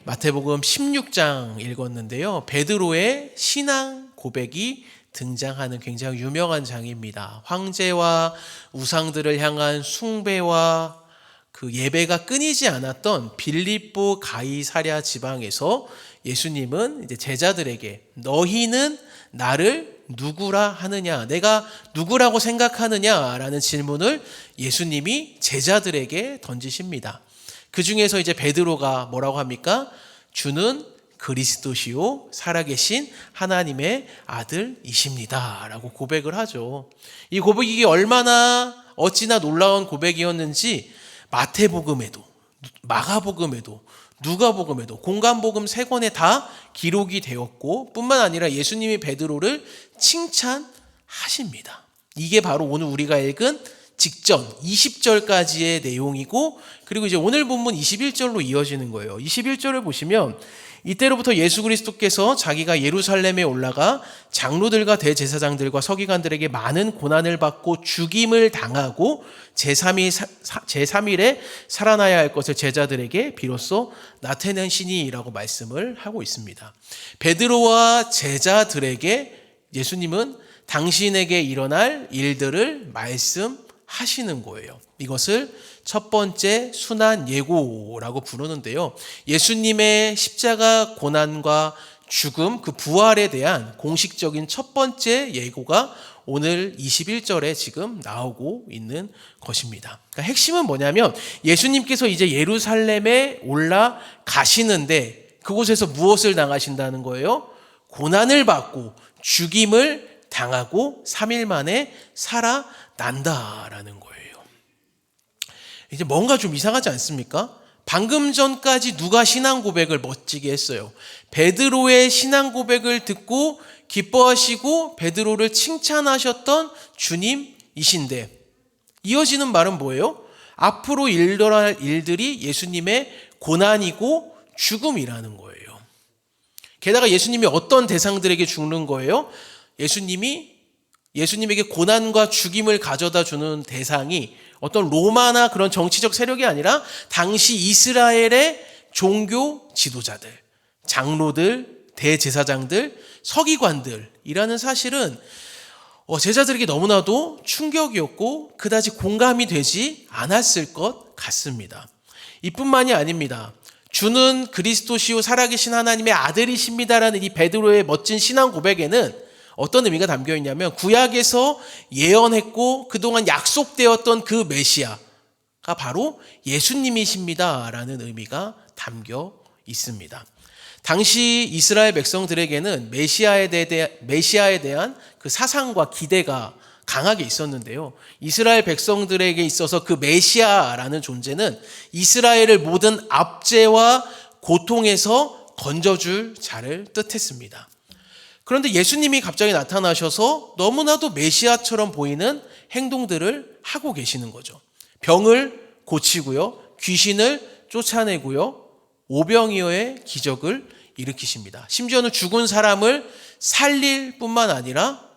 마태복음 16장 읽었는데요. 베드로의 신앙 고백이 등장하는 굉장히 유명한 장입니다. 황제와 우상들을 향한 숭배와 그 예배가 끊이지 않았던 빌립보 가이사랴 지방에서 예수님은 이제 제자들에게 너희는 나를 누구라 하느냐, 내가 누구라고 생각하느냐라는 질문을 예수님이 제자들에게 던지십니다. 그 중에서 이제 베드로가 뭐라고 합니까? 주는 그리스도시요 살아계신 하나님의 아들이십니다 라고 고백을 하죠. 이 고백이 얼마나 어찌나 놀라운 고백이었는지 마태복음에도 마가복음에도 누가복음에도 공간복음 3권에 다 기록이 되었고 뿐만 아니라 예수님이 베드로를 칭찬하십니다. 이게 바로 오늘 우리가 읽은 직전 20절까지의 내용이고, 그리고 이제 오늘 본문 21절로 이어지는 거예요. 21절을 보시면 이때로부터 예수 그리스도께서 자기가 예루살렘에 올라가 장로들과 대제사장들과 서기관들에게 많은 고난을 받고 죽임을 당하고 제3일에 살아나야 할 것을 제자들에게 비로소 나타내시니라고 말씀을 하고 있습니다. 베드로와 제자들에게 예수님은 당신에게 일어날 일들을 말씀하시는 거예요. 이것을 첫 번째 순환 예고라고 부르는데요. 예수님의 십자가 고난과 죽음, 그 부활에 대한 공식적인 첫 번째 예고가 오늘 21절에 지금 나오고 있는 것입니다. 그러니까 핵심은 뭐냐면 예수님께서 이제 예루살렘에 올라가시는데 그곳에서 무엇을 당하신다는 거예요? 고난을 받고 죽임을 당하고 3일 만에 살아난다라는 거예요. 이제 뭔가 좀 이상하지 않습니까? 방금 전까지 누가 신앙 고백을 멋지게 했어요? 베드로의 신앙 고백을 듣고 기뻐하시고 베드로를 칭찬하셨던 주님이신데 이어지는 말은 뭐예요? 앞으로 일어날 일들이 예수님의 고난이고 죽음이라는 거예요. 게다가 예수님이 어떤 대상들에게 죽는 거예요? 예수님에게 고난과 죽임을 가져다 주는 대상이 어떤 로마나 그런 정치적 세력이 아니라 당시 이스라엘의 종교 지도자들, 장로들, 대제사장들, 서기관들이라는 사실은 제자들에게 너무나도 충격이었고 그다지 공감이 되지 않았을 것 같습니다. 이뿐만이 아닙니다. 주는 그리스도시요 살아계신 하나님의 아들이십니다라는 이 베드로의 멋진 신앙 고백에는 어떤 의미가 담겨 있냐면 구약에서 예언했고 그동안 약속되었던 그 메시아가 바로 예수님이십니다라는 의미가 담겨 있습니다. 당시 이스라엘 백성들에게는 메시아에 대한 그 사상과 기대가 강하게 있었는데요. 이스라엘 백성들에게 있어서 그 메시아라는 존재는 이스라엘을 모든 압제와 고통에서 건져줄 자를 뜻했습니다. 그런데 예수님이 갑자기 나타나셔서 너무나도 메시아처럼 보이는 행동들을 하고 계시는 거죠. 병을 고치고요, 귀신을 쫓아내고요, 오병이어의 기적을 일으키십니다. 심지어는 죽은 사람을 살릴 뿐만 아니라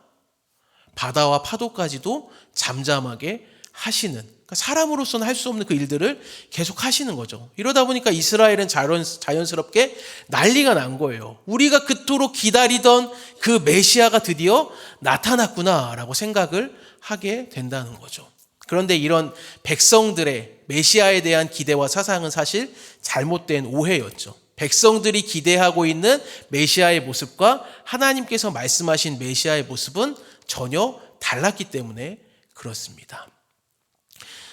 바다와 파도까지도 잠잠하게 하시는, 그러니까 사람으로서는 할 수 없는 그 일들을 계속 하시는 거죠. 이러다 보니까 이스라엘은 자연스럽게 난리가 난 거예요. 우리가 그토록 기다리던 그 메시아가 드디어 나타났구나라고 생각을 하게 된다는 거죠. 그런데 이런 백성들의 메시아에 대한 기대와 사상은 사실 잘못된 오해였죠. 백성들이 기대하고 있는 메시아의 모습과 하나님께서 말씀하신 메시아의 모습은 전혀 달랐기 때문에 그렇습니다.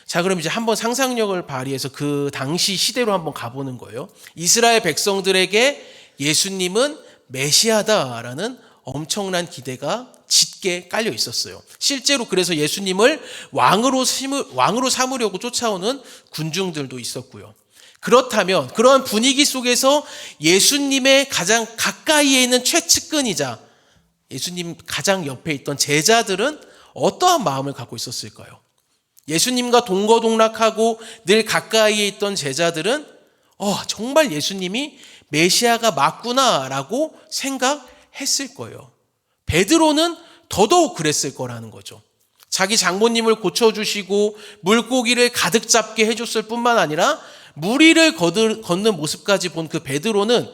자, 그럼 이제 한번 상상력을 발휘해서 그 당시 시대로 한번 가보는 거예요. 이스라엘 백성들에게 예수님은 메시아다라는 엄청난 기대가 짙게 깔려 있었어요. 실제로 그래서 예수님을 왕으로 삼으려고 쫓아오는 군중들도 있었고요. 그렇다면 그러한 분위기 속에서 예수님의 가장 가까이에 있는 최측근이자 예수님 가장 옆에 있던 제자들은 어떠한 마음을 갖고 있었을까요? 예수님과 동거동락하고 늘 가까이에 있던 제자들은 정말 예수님이 메시아가 맞구나라고 생각했을 거예요. 베드로는 더더욱 그랬을 거라는 거죠. 자기 장모님을 고쳐주시고 물고기를 가득 잡게 해줬을 뿐만 아니라 물 위를 걷는 모습까지 본 그 베드로는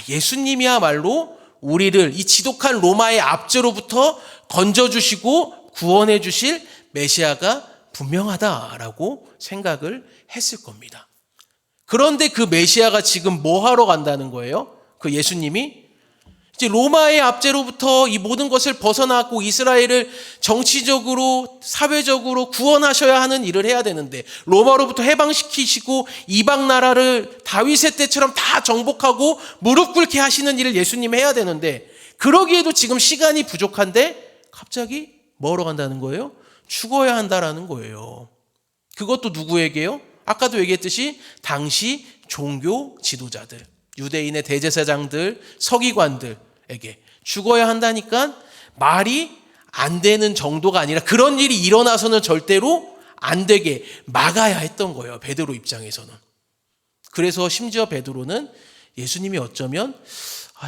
예수님이야말로 우리를 이 지독한 로마의 압제로부터 건져주시고 구원해 주실 메시아가 분명하다라고 생각을 했을 겁니다. 그런데 그 메시아가 지금 뭐 하러 간다는 거예요? 그 예수님이 이제 로마의 압제로부터 이 모든 것을 벗어나고 이스라엘을 정치적으로 사회적으로 구원하셔야 하는 일을 해야 되는데, 로마로부터 해방시키시고 이방 나라를 다윗의 때처럼 다 정복하고 무릎 꿇게 하시는 일을 예수님이 해야 되는데, 그러기에도 지금 시간이 부족한데 갑자기 뭐하러 간다는 거예요? 죽어야 한다라는 거예요. 그것도 누구에게요? 아까도 얘기했듯이 당시 종교 지도자들, 유대인의 대제사장들, 서기관들에게 죽어야 한다니까 말이 안 되는 정도가 아니라 그런 일이 일어나서는 절대로 안 되게 막아야 했던 거예요. 베드로 입장에서는. 그래서 심지어 베드로는 예수님이 어쩌면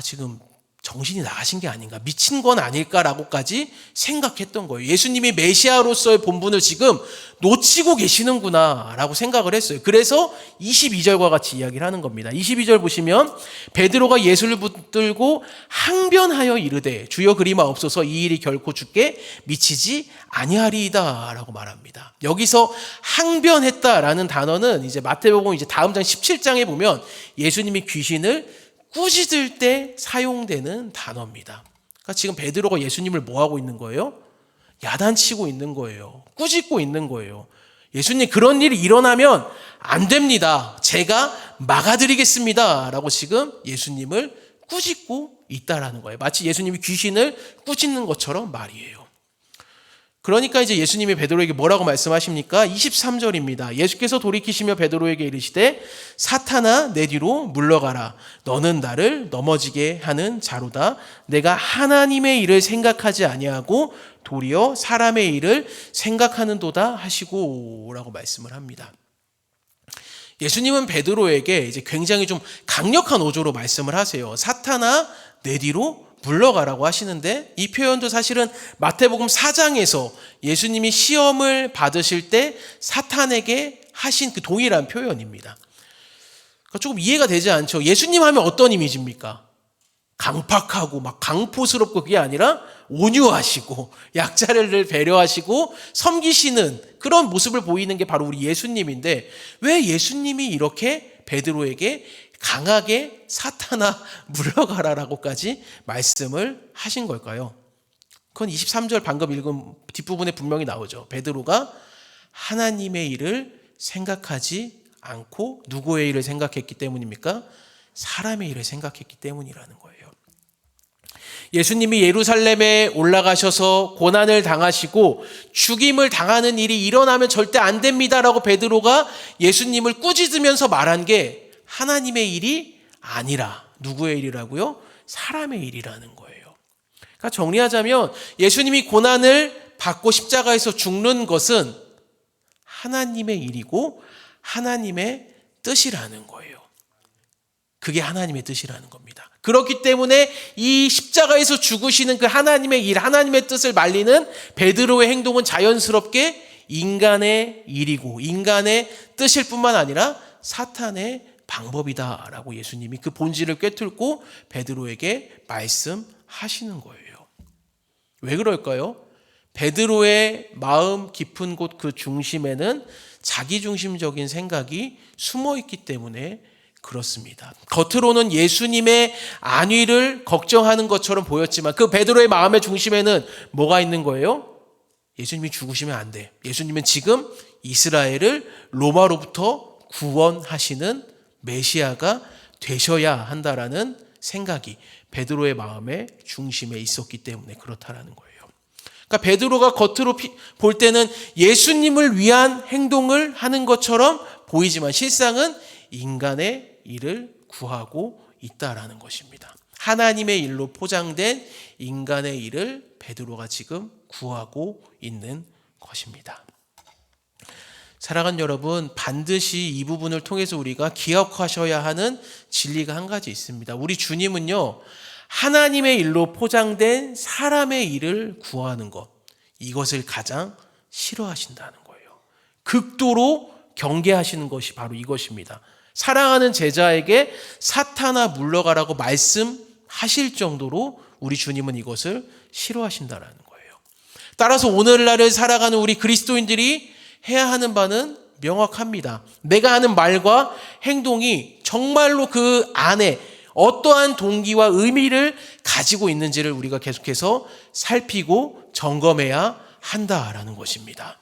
지금 정신이 나가신 게 아닌가, 미친 건 아닐까라고까지 생각했던 거예요. 예수님이 메시아로서의 본분을 지금 놓치고 계시는구나 라고 생각을 했어요. 그래서 22절과 같이 이야기를 하는 겁니다. 22절 보시면 베드로가 예수를 붙들고 항변하여 이르되 주여 그리마옵소서, 이 일이 결코 주께 미치지 아니하리이다 라고 말합니다. 여기서 항변했다라는 단어는 이제 마태복음 이제 다음 장 17장에 보면 예수님이 귀신을 꾸짖을 때 사용되는 단어입니다. 그러니까 지금 베드로가 예수님을 뭐 하고 있는 거예요? 야단치고 있는 거예요. 꾸짖고 있는 거예요. 예수님, 그런 일이 일어나면 안 됩니다. 제가 막아드리겠습니다 라고 지금 예수님을 꾸짖고 있다라는 거예요. 마치 예수님이 귀신을 꾸짖는 것처럼 말이에요. 그러니까 이제 예수님이 베드로에게 뭐라고 말씀하십니까? 23절입니다. 예수께서 돌이키시며 베드로에게 이르시되 사탄아 내 뒤로 물러가라. 너는 나를 넘어지게 하는 자로다. 내가 하나님의 일을 생각하지 아니하고 도리어 사람의 일을 생각하는도다 하시고 라고 말씀을 합니다. 예수님은 베드로에게 이제 굉장히 좀 강력한 어조로 말씀을 하세요. 사탄아 내 뒤로 물러가라고 하시는데, 이 표현도 사실은 마태복음 4장에서 예수님이 시험을 받으실 때 사탄에게 하신 그 동일한 표현입니다. 그러니까 조금 이해가 되지 않죠. 예수님 하면 어떤 이미지입니까? 강팍하고 막 강포스럽고, 그게 아니라 온유하시고 약자를 배려하시고 섬기시는 그런 모습을 보이는 게 바로 우리 예수님인데, 왜 예수님이 이렇게 베드로에게 강하게 사탄아 물러가라라고까지 말씀을 하신 걸까요? 그건 23절 방금 읽은 뒷부분에 분명히 나오죠. 베드로가 하나님의 일을 생각하지 않고 누구의 일을 생각했기 때문입니까? 사람의 일을 생각했기 때문이라는 거예요. 예수님이 예루살렘에 올라가셔서 고난을 당하시고 죽임을 당하는 일이 일어나면 절대 안 됩니다라고 베드로가 예수님을 꾸짖으면서 말한 게 하나님의 일이 아니라 누구의 일이라고요? 사람의 일이라는 거예요. 그러니까 정리하자면 예수님이 고난을 받고 십자가에서 죽는 것은 하나님의 일이고 하나님의 뜻이라는 거예요. 그게 하나님의 뜻이라는 겁니다. 그렇기 때문에 이 십자가에서 죽으시는 그 하나님의 일, 하나님의 뜻을 말리는 베드로의 행동은 자연스럽게 인간의 일이고 인간의 뜻일 뿐만 아니라 사탄의 방법이다라고 예수님이 그 본질을 꿰뚫고 베드로에게 말씀하시는 거예요. 왜 그럴까요? 베드로의 마음 깊은 곳 그 중심에는 자기중심적인 생각이 숨어 있기 때문에 그렇습니다. 겉으로는 예수님의 안위를 걱정하는 것처럼 보였지만 그 베드로의 마음의 중심에는 뭐가 있는 거예요? 예수님이 죽으시면 안 돼. 예수님은 지금 이스라엘을 로마로부터 구원하시는 메시아가 되셔야 한다라는 생각이 베드로의 마음의 중심에 있었기 때문에 그렇다라는 거예요. 그러니까 베드로가 겉으로 볼 때는 예수님을 위한 행동을 하는 것처럼 보이지만 실상은 인간의 일을 구하고 있다라는 것입니다. 하나님의 일로 포장된 인간의 일을 베드로가 지금 구하고 있는 것입니다. 사랑하는 여러분, 반드시 이 부분을 통해서 우리가 기억하셔야 하는 진리가 한 가지 있습니다. 우리 주님은요, 하나님의 일로 포장된 사람의 일을 구하는 것, 이것을 가장 싫어하신다는 거예요. 극도로 경계하시는 것이 바로 이것입니다. 사랑하는 제자에게 사탄아 물러가라고 말씀하실 정도로 우리 주님은 이것을 싫어하신다라는 거예요. 따라서 오늘날을 살아가는 우리 그리스도인들이 해야 하는 바는 명확합니다. 내가 하는 말과 행동이 정말로 그 안에 어떠한 동기와 의미를 가지고 있는지를 우리가 계속해서 살피고 점검해야 한다라는 것입니다.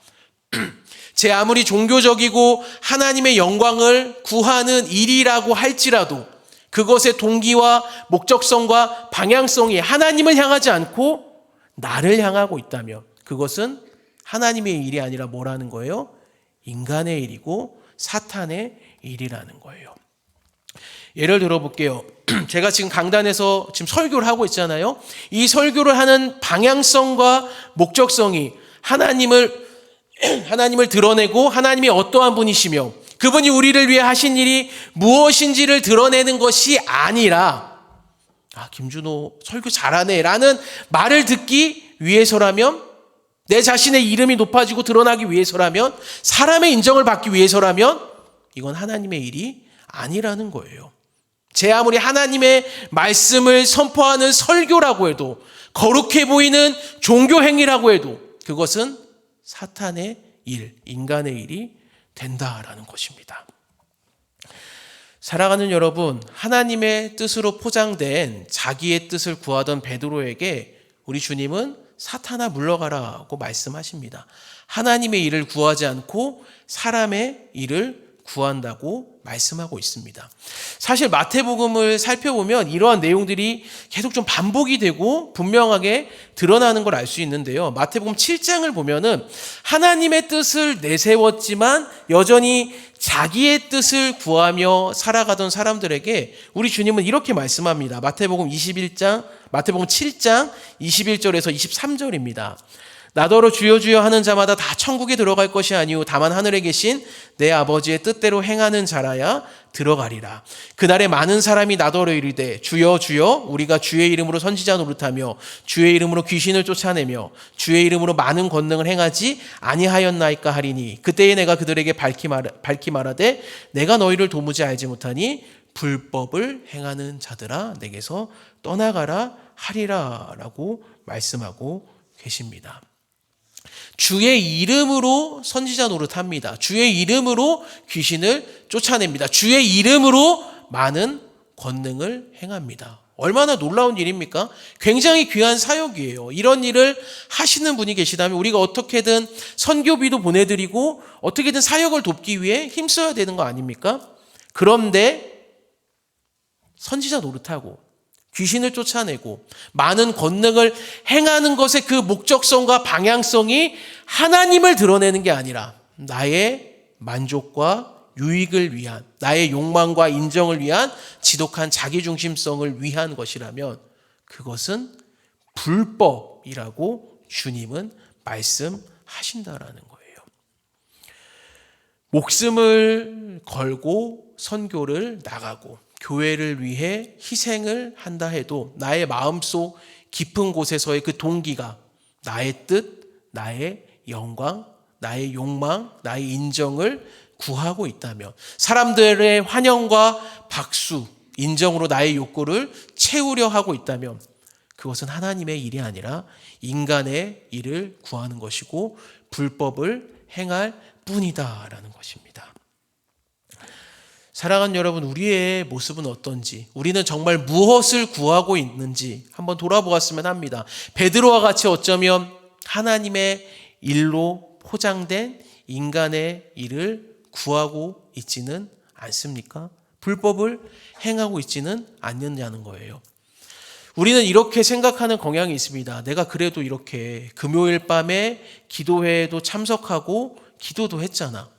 제 아무리 종교적이고 하나님의 영광을 구하는 일이라고 할지라도 그것의 동기와 목적성과 방향성이 하나님을 향하지 않고 나를 향하고 있다면 그것은 하나님의 일이 아니라 뭐라는 거예요? 인간의 일이고 사탄의 일이라는 거예요. 예를 들어볼게요. 제가 지금 강단에서 지금 설교를 하고 있잖아요. 이 설교를 하는 방향성과 목적성이 하나님을 드러내고 하나님이 어떠한 분이시며 그분이 우리를 위해 하신 일이 무엇인지를 드러내는 것이 아니라 김준호 설교 잘하네 라는 말을 듣기 위해서라면, 내 자신의 이름이 높아지고 드러나기 위해서라면, 사람의 인정을 받기 위해서라면 이건 하나님의 일이 아니라는 거예요. 제 아무리 하나님의 말씀을 선포하는 설교라고 해도, 거룩해 보이는 종교 행위라고 해도 그것은 사탄의 일, 인간의 일이 된다라는 것입니다. 사랑하는 여러분, 하나님의 뜻으로 포장된 자기의 뜻을 구하던 베드로에게 우리 주님은 사탄아 물러가라고 말씀하십니다. 하나님의 일을 구하지 않고 사람의 일을 구한다고 말씀하고 있습니다. 사실 마태복음을 살펴보면 이러한 내용들이 계속 좀 반복이 되고 분명하게 드러나는 걸 알 수 있는데요. 마태복음 7장을 보면은 하나님의 뜻을 내세웠지만 여전히 자기의 뜻을 구하며 살아가던 사람들에게 우리 주님은 이렇게 말씀합니다. 마태복음 7장 21절에서 23절입니다. 나더러 주여 주여 하는 자마다 다 천국에 들어갈 것이 아니오 다만 하늘에 계신 내 아버지의 뜻대로 행하는 자라야 들어가리라. 그날에 많은 사람이 나더러 이르되 주여 주여 우리가 주의 이름으로 선지자 노릇하며 주의 이름으로 귀신을 쫓아내며 주의 이름으로 많은 권능을 행하지 아니하였나이까 하리니 그때에 내가 그들에게 밝히 말하되 내가 너희를 도무지 알지 못하니 불법을 행하는 자들아 내게서 떠나가라 하리라 라고 말씀하고 계십니다. 주의 이름으로 선지자 노릇합니다. 주의 이름으로 귀신을 쫓아냅니다. 주의 이름으로 많은 권능을 행합니다. 얼마나 놀라운 일입니까? 굉장히 귀한 사역이에요. 이런 일을 하시는 분이 계시다면 우리가 어떻게든 선교비도 보내드리고 어떻게든 사역을 돕기 위해 힘써야 되는 거 아닙니까? 그런데 선지자 노릇하고 귀신을 쫓아내고 많은 권능을 행하는 것의 그 목적성과 방향성이 하나님을 드러내는 게 아니라 나의 만족과 유익을 위한, 나의 욕망과 인정을 위한 지독한 자기중심성을 위한 것이라면 그것은 불법이라고 주님은 말씀하신다라는 거예요. 목숨을 걸고 선교를 나가고 교회를 위해 희생을 한다 해도 나의 마음속 깊은 곳에서의 그 동기가 나의 뜻, 나의 영광, 나의 욕망, 나의 인정을 구하고 있다면, 사람들의 환영과 박수, 인정으로 나의 욕구를 채우려 하고 있다면 그것은 하나님의 일이 아니라 인간의 일을 구하는 것이고 불법을 행할 뿐이다라는 것입니다. 사랑하는 여러분, 우리의 모습은 어떤지, 우리는 정말 무엇을 구하고 있는지 한번 돌아보았으면 합니다. 베드로와 같이 어쩌면 하나님의 일로 포장된 인간의 일을 구하고 있지는 않습니까? 불법을 행하고 있지는 않느냐는 거예요. 우리는 이렇게 생각하는 경향이 있습니다. 내가 그래도 이렇게 금요일 밤에 기도회에도 참석하고 기도도 했잖아.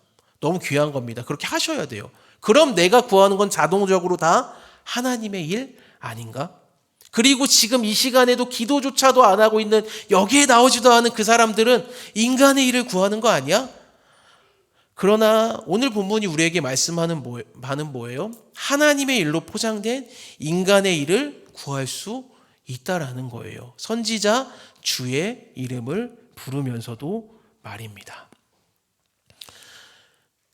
너무 귀한 겁니다. 그렇게 하셔야 돼요. 그럼 내가 구하는 건 자동적으로 다 하나님의 일 아닌가? 그리고 지금 이 시간에도 기도조차도 안 하고 있는, 여기에 나오지도 않은 그 사람들은 인간의 일을 구하는 거 아니야? 그러나 오늘 본문이 우리에게 말씀하는 바는 뭐예요? 하나님의 일로 포장된 인간의 일을 구할 수 있다라는 거예요. 선지자 주의 이름을 부르면서도 말입니다.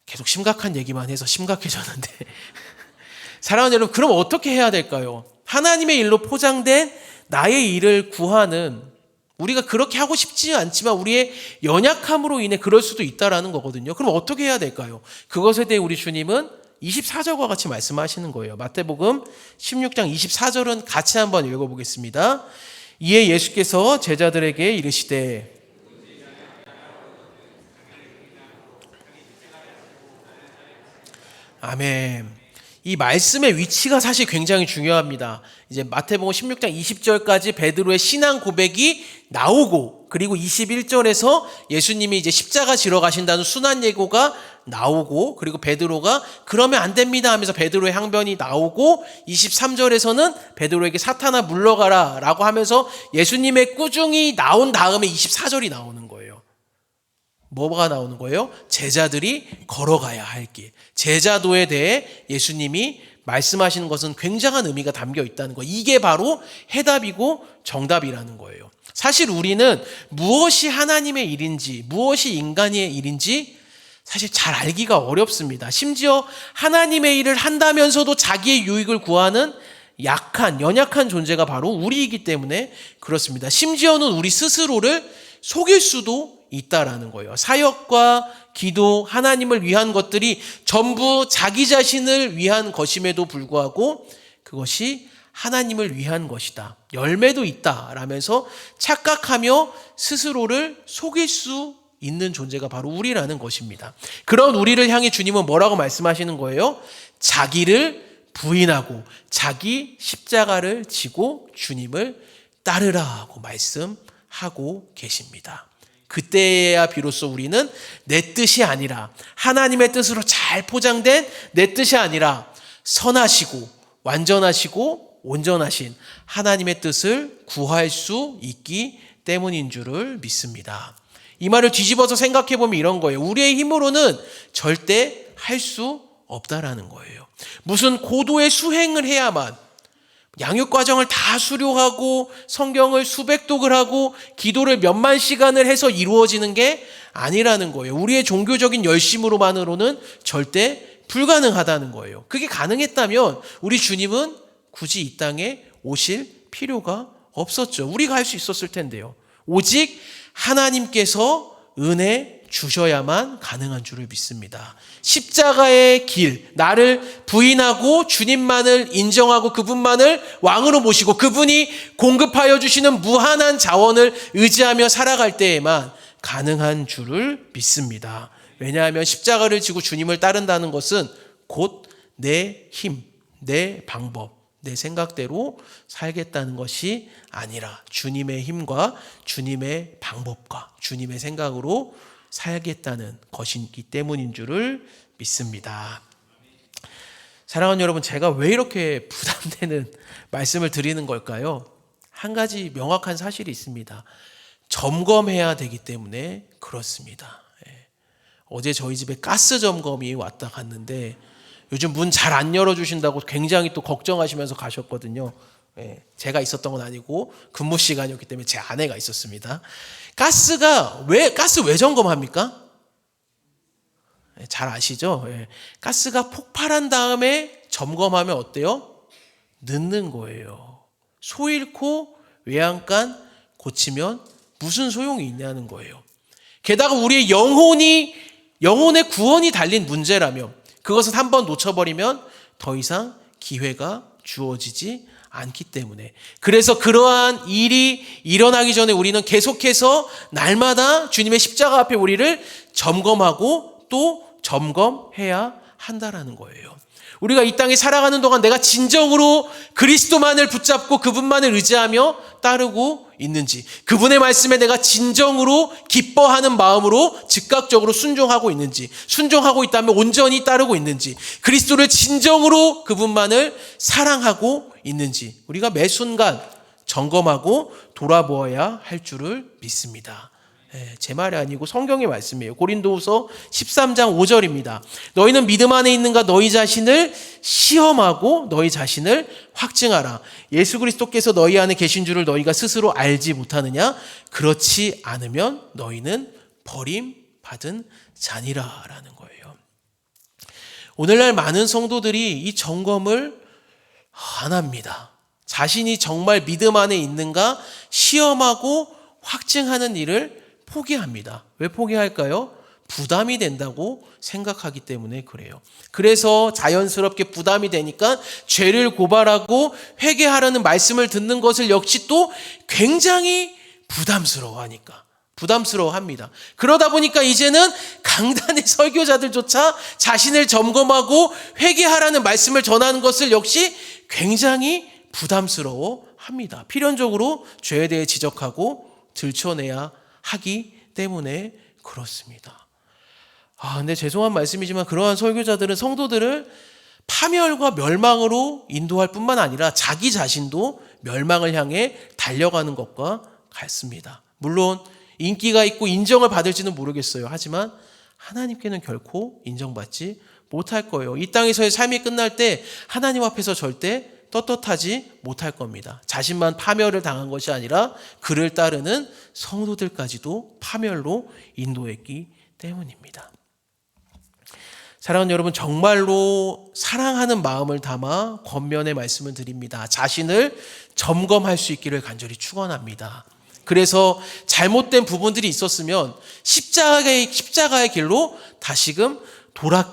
계속 심각한 얘기만 해서 심각해졌는데 사랑하는 여러분, 그럼 어떻게 해야 될까요? 하나님의 일로 포장된 나의 일을 구하는, 우리가 그렇게 하고 싶지 않지만 우리의 연약함으로 인해 그럴 수도 있다라는 거거든요. 그럼 어떻게 해야 될까요? 그것에 대해 우리 주님은 24절과 같이 말씀하시는 거예요. 마태복음 16장 24절은 같이 한번 읽어보겠습니다. 이에 예수께서 제자들에게 이르시되, 아멘. 이 말씀의 위치가 사실 굉장히 중요합니다. 이제 마태복음 16장 20절까지 베드로의 신앙 고백이 나오고, 그리고 21절에서 예수님이 이제 십자가 지러 가신다는 순환 예고가 나오고, 그리고 베드로가 그러면 안 됩니다 하면서 베드로의 항변이 나오고, 23절에서는 베드로에게 사탄아 물러가라 라고 하면서 예수님의 꾸중이 나온 다음에 24절이 나오는 거예요. 뭐가 나오는 거예요? 제자들이 걸어가야 할 길. 제자도에 대해 예수님이 말씀하시는 것은 굉장한 의미가 담겨 있다는 거예요. 이게 바로 해답이고 정답이라는 거예요. 사실 우리는 무엇이 하나님의 일인지, 무엇이 인간의 일인지 사실 잘 알기가 어렵습니다. 심지어 하나님의 일을 한다면서도 자기의 유익을 구하는 연약한 존재가 바로 우리이기 때문에 그렇습니다. 심지어는 우리 스스로를 속일 수도 있다라는 거예요. 사역과 기도, 하나님을 위한 것들이 전부 자기 자신을 위한 것임에도 불구하고 그것이 하나님을 위한 것이다, 열매도 있다 라면서 착각하며 스스로를 속일 수 있는 존재가 바로 우리라는 것입니다. 그런 우리를 향해 주님은 뭐라고 말씀하시는 거예요? 자기를 부인하고 자기 십자가를 지고 주님을 따르라고 말씀하고 계십니다. 그때야 비로소 우리는 내 뜻이 아니라 하나님의 뜻으로 잘 포장된 내 뜻이 아니라 선하시고 완전하시고 온전하신 하나님의 뜻을 구할 수 있기 때문인 줄을 믿습니다. 이 말을 뒤집어서 생각해 보면 이런 거예요. 우리의 힘으로는 절대 할 수 없다라는 거예요. 무슨 고도의 수행을 해야만, 양육 과정을 다 수료하고 성경을 수백 독을 하고 기도를 몇만 시간을 해서 이루어지는 게 아니라는 거예요. 우리의 종교적인 열심으로만으로는 절대 불가능하다는 거예요. 그게 가능했다면 우리 주님은 굳이 이 땅에 오실 필요가 없었죠. 우리가 할 수 있었을 텐데요. 오직 하나님께서 은혜 주셔야만 가능한 줄을 믿습니다. 십자가의 길, 나를 부인하고 주님만을 인정하고 그분만을 왕으로 모시고 그분이 공급하여 주시는 무한한 자원을 의지하며 살아갈 때에만 가능한 줄을 믿습니다. 왜냐하면 십자가를 지고 주님을 따른다는 것은 곧 내 힘, 내 방법, 내 생각대로 살겠다는 것이 아니라 주님의 힘과 주님의 방법과 주님의 생각으로 살겠다는 것이기 때문인 줄을 믿습니다. 사랑하는 여러분, 제가 왜 이렇게 부담되는 말씀을 드리는 걸까요? 한 가지 명확한 사실이 있습니다. 점검해야 되기 때문에 그렇습니다. 어제 저희 집에 가스 점검이 왔다 갔는데 요즘 문 잘 안 열어주신다고 굉장히 또 걱정하시면서 가셨거든요. 제가 있었던 건 아니고 근무 시간이었기 때문에 제 아내가 있었습니다. 가스 왜 점검합니까? 잘 아시죠? 가스가 폭발한 다음에 점검하면 어때요? 늦는 거예요. 소 잃고 외양간 고치면 무슨 소용이 있냐는 거예요. 게다가 우리의 영혼의 구원이 달린 문제라면 그것은 한번 놓쳐버리면 더 이상 기회가 주어지지 않기 때문에, 그래서 그러한 일이 일어나기 전에 우리는 계속해서 날마다 주님의 십자가 앞에 우리를 점검하고 또 점검해야 한다라는 거예요. 우리가 이 땅에 살아가는 동안 내가 진정으로 그리스도만을 붙잡고 그분만을 의지하며 따르고 있는지, 그분의 말씀에 내가 진정으로 기뻐하는 마음으로 즉각적으로 순종하고 있는지, 순종하고 있다면 온전히 따르고 있는지, 그리스도를 진정으로 그분만을 사랑하고 있는지 우리가 매 순간 점검하고 돌아보아야 할 줄을 믿습니다. 제 말이 아니고 성경의 말씀이에요. 고린도후서 13장 5절입니다. 너희는 믿음 안에 있는가 너희 자신을 시험하고 너희 자신을 확증하라. 예수 그리스도께서 너희 안에 계신 줄을 너희가 스스로 알지 못하느냐? 그렇지 않으면 너희는 버림받은 자니라 라는 거예요. 오늘날 많은 성도들이 이 점검을 안 합니다. 자신이 정말 믿음 안에 있는가 시험하고 확증하는 일을 포기합니다. 왜 포기할까요? 부담이 된다고 생각하기 때문에 그래요. 그래서 자연스럽게 부담이 되니까 죄를 고발하고 회개하라는 말씀을 듣는 것을 역시 또 굉장히 부담스러워합니다. 그러다 보니까 이제는 강단의 설교자들조차 자신을 점검하고 회개하라는 말씀을 전하는 것을 역시 굉장히 부담스러워합니다. 필연적으로 죄에 대해 지적하고 들춰내야 하기 때문에 그렇습니다. 근데 죄송한 말씀이지만 그러한 설교자들은 성도들을 파멸과 멸망으로 인도할 뿐만 아니라 자기 자신도 멸망을 향해 달려가는 것과 같습니다. 물론 인기가 있고 인정을 받을지는 모르겠어요. 하지만 하나님께는 결코 인정받지 못할 거예요. 이 땅에서의 삶이 끝날 때 하나님 앞에서 절대 떳떳하지 못할 겁니다. 자신만 파멸을 당한 것이 아니라 그를 따르는 성도들까지도 파멸로 인도했기 때문입니다. 사랑하는 여러분, 정말로 사랑하는 마음을 담아 권면의 말씀을 드립니다. 자신을 점검할 수 있기를 간절히 축원합니다. 그래서 잘못된 부분들이 있었으면 십자가의 길로 다시금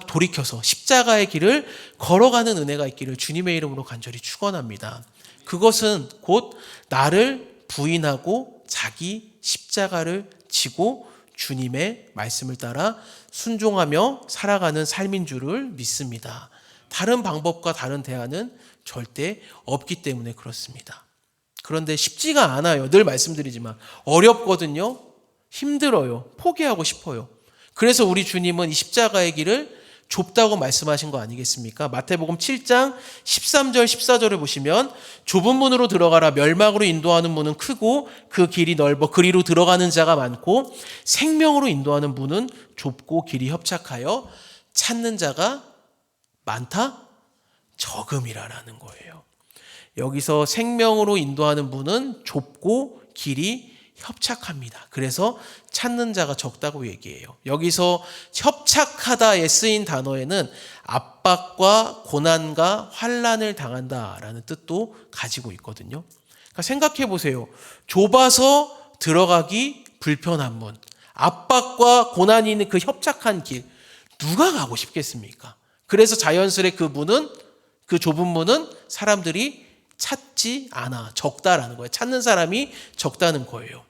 돌이켜서 십자가의 길을 걸어가는 은혜가 있기를 주님의 이름으로 간절히 축원합니다. 그것은 곧 나를 부인하고 자기 십자가를 지고 주님의 말씀을 따라 순종하며 살아가는 삶인 줄을 믿습니다. 다른 방법과 다른 대안은 절대 없기 때문에 그렇습니다. 그런데 쉽지가 않아요. 늘 말씀드리지만 어렵거든요. 힘들어요. 포기하고 싶어요. 그래서 우리 주님은 이 십자가의 길을 좁다고 말씀하신 거 아니겠습니까? 마태복음 7장 13절 14절을 보시면 좁은 문으로 들어가라. 멸망으로 인도하는 문은 크고 그 길이 넓어 그리로 들어가는 자가 많고 생명으로 인도하는 문은 좁고 길이 협착하여 찾는 자가 많다? 적음이라는 거예요. 여기서 생명으로 인도하는 문은 좁고 길이 협착합니다. 그래서 찾는 자가 적다고 얘기해요. 여기서 협착하다에 쓰인 단어에는 압박과 고난과 환난을 당한다라는 뜻도 가지고 있거든요. 그러니까 생각해 보세요. 좁아서 들어가기 불편한 문, 압박과 고난이 있는 그 협착한 길, 누가 가고 싶겠습니까? 그래서 자연스레 그 좁은 문은 사람들이 찾지 않아. 적다라는 거예요. 찾는 사람이 적다는 거예요.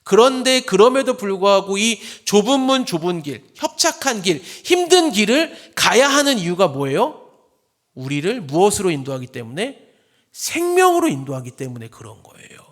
그런데 그럼에도 불구하고 이 좁은 문, 좁은 길, 협착한 길, 힘든 길을 가야 하는 이유가 뭐예요? 우리를 무엇으로 인도하기 때문에? 생명으로 인도하기 때문에 그런 거예요.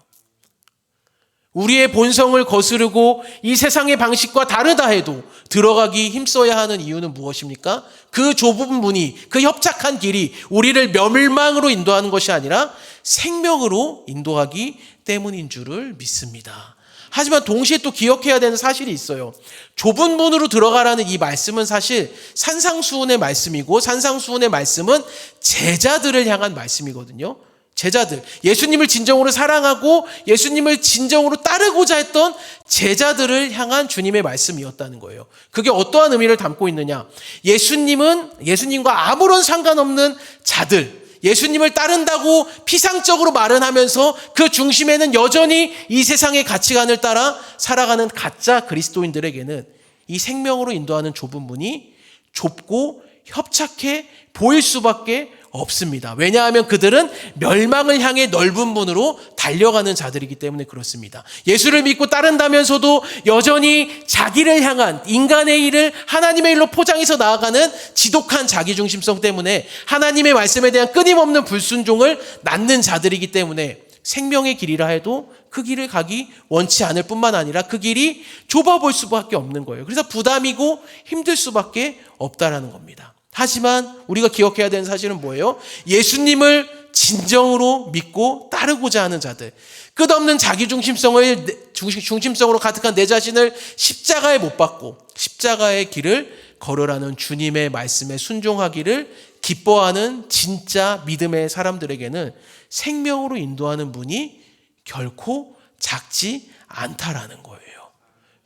우리의 본성을 거스르고 이 세상의 방식과 다르다 해도 들어가기 힘써야 하는 이유는 무엇입니까? 그 좁은 문이, 그 협착한 길이 우리를 멸망으로 인도하는 것이 아니라 생명으로 인도하기 때문인 줄을 믿습니다. 하지만 동시에 또 기억해야 되는 사실이 있어요. 좁은 문으로 들어가라는 이 말씀은 사실 산상수훈의 말씀이고 산상수훈의 말씀은 제자들을 향한 말씀이거든요. 제자들, 예수님을 진정으로 사랑하고 예수님을 진정으로 따르고자 했던 제자들을 향한 주님의 말씀이었다는 거예요. 그게 어떠한 의미를 담고 있느냐? 예수님과 아무런 상관없는 자들, 예수님을 따른다고 피상적으로 말은 하면서 그 중심에는 여전히 이 세상의 가치관을 따라 살아가는 가짜 그리스도인들에게는 이 생명으로 인도하는 좁은 문이 좁고 협착해 보일 수밖에 없습니다. 왜냐하면 그들은 멸망을 향해 넓은 문으로 달려가는 자들이기 때문에 그렇습니다. 예수를 믿고 따른다면서도 여전히 자기를 향한 인간의 일을 하나님의 일로 포장해서 나아가는 지독한 자기중심성 때문에 하나님의 말씀에 대한 끊임없는 불순종을 낳는 자들이기 때문에 생명의 길이라 해도 그 길을 가기 원치 않을 뿐만 아니라 그 길이 좁아 보일 수밖에 없는 거예요. 그래서 부담이고 힘들 수밖에 없다라는 겁니다. 하지만 우리가 기억해야 되는 사실은 뭐예요? 예수님을 진정으로 믿고 따르고자 하는 자들, 끝없는 중심성으로 가득한 내 자신을 십자가에 못 박고 십자가의 길을 걸으라는 주님의 말씀에 순종하기를 기뻐하는 진짜 믿음의 사람들에게는 생명으로 인도하는 문이 결코 작지 않다라는 거예요.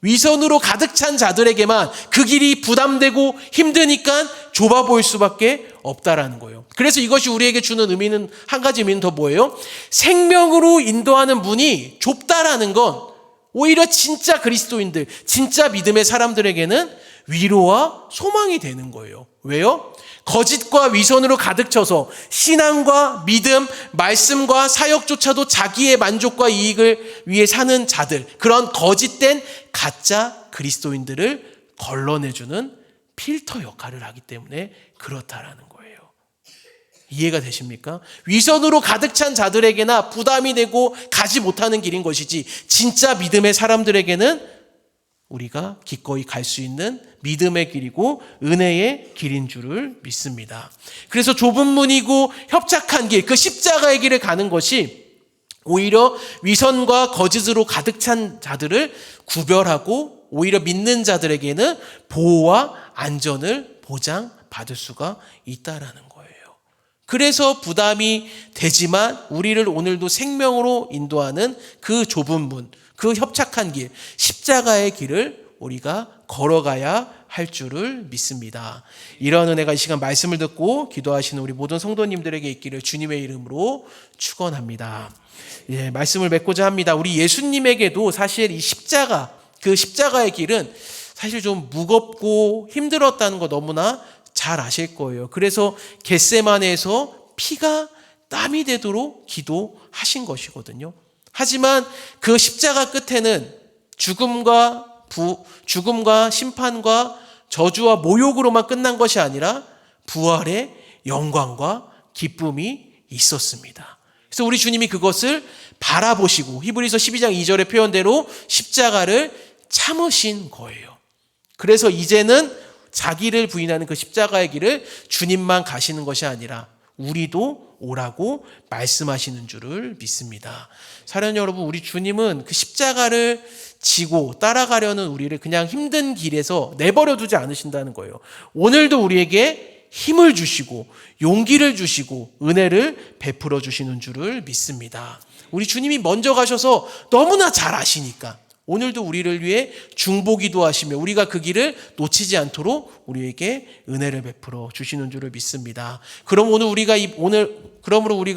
위선으로 가득 찬 자들에게만 그 길이 부담되고 힘드니까 좁아 보일 수밖에 없다라는 거예요. 그래서 이것이 우리에게 주는 의미는, 한 가지 의미는 더 뭐예요? 생명으로 인도하는 문이 좁다라는 건 오히려 진짜 그리스도인들, 진짜 믿음의 사람들에게는 위로와 소망이 되는 거예요. 왜요? 거짓과 위선으로 가득 차서 신앙과 믿음, 말씀과 사역조차도 자기의 만족과 이익을 위해 사는 자들, 그런 거짓된 가짜 그리스도인들을 걸러내주는 필터 역할을 하기 때문에 그렇다라는 거예요. 이해가 되십니까? 위선으로 가득 찬 자들에게나 부담이 되고 가지 못하는 길인 것이지, 진짜 믿음의 사람들에게는 우리가 기꺼이 갈 수 있는 믿음의 길이고 은혜의 길인 줄을 믿습니다. 그래서 좁은 문이고 협착한 길, 그 십자가의 길을 가는 것이 오히려 위선과 거짓으로 가득 찬 자들을 구별하고 오히려 믿는 자들에게는 보호와 안전을 보장받을 수가 있다라는 거예요. 그래서 부담이 되지만 우리를 오늘도 생명으로 인도하는 그 좁은 문, 그 협착한 길, 십자가의 길을 우리가 걸어가야 할 줄을 믿습니다. 이런 은혜가 이 시간 말씀을 듣고 기도하시는 우리 모든 성도님들에게 있기를 주님의 이름으로 축원합니다. 예, 말씀을 맺고자 합니다. 우리 예수님에게도 사실 이 십자가, 그 십자가의 길은 사실 좀 무겁고 힘들었다는 거 너무나 잘 아실 거예요. 그래서 겟세마네에서 피가 땀이 되도록 기도하신 것이거든요. 하지만 그 십자가 끝에는 죽음과 심판과 저주와 모욕으로만 끝난 것이 아니라 부활의 영광과 기쁨이 있었습니다. 그래서 우리 주님이 그것을 바라보시고 히브리서 12장 2절의 표현대로 십자가를 참으신 거예요. 그래서 이제는 자기를 부인하는 그 십자가의 길을 주님만 가시는 것이 아니라 우리도 오라고 말씀하시는 줄을 믿습니다. 사랑하는 여러분, 우리 주님은 그 십자가를 지고 따라가려는 우리를 그냥 힘든 길에서 내버려 두지 않으신다는 거예요. 오늘도 우리에게 힘을 주시고 용기를 주시고 은혜를 베풀어 주시는 줄을 믿습니다. 우리 주님이 먼저 가셔서 너무나 잘 아시니까 오늘도 우리를 위해 중보기도 하시며 우리가 그 길을 놓치지 않도록 우리에게 은혜를 베풀어 주시는 줄을 믿습니다. 그러므로 우리가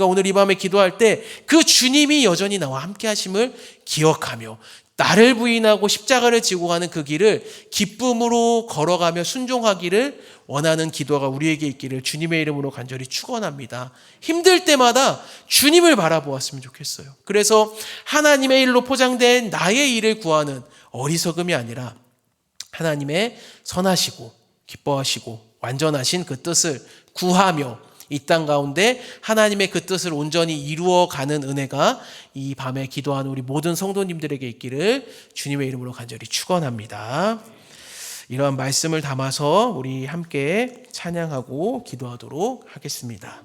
오늘 이 밤에 기도할 때 그 주님이 여전히 나와 함께 하심을 기억하며 나를 부인하고 십자가를 지고 가는 그 길을 기쁨으로 걸어가며 순종하기를 원하는 기도가 우리에게 있기를 주님의 이름으로 간절히 축원합니다. 힘들 때마다 주님을 바라보았으면 좋겠어요. 그래서 하나님의 일로 포장된 나의 일을 구하는 어리석음이 아니라 하나님의 선하시고 기뻐하시고 완전하신 그 뜻을 구하며 이 땅 가운데 하나님의 그 뜻을 온전히 이루어가는 은혜가 이 밤에 기도하는 우리 모든 성도님들에게 있기를 주님의 이름으로 간절히 축원합니다. 이러한 말씀을 담아서 우리 함께 찬양하고 기도하도록 하겠습니다.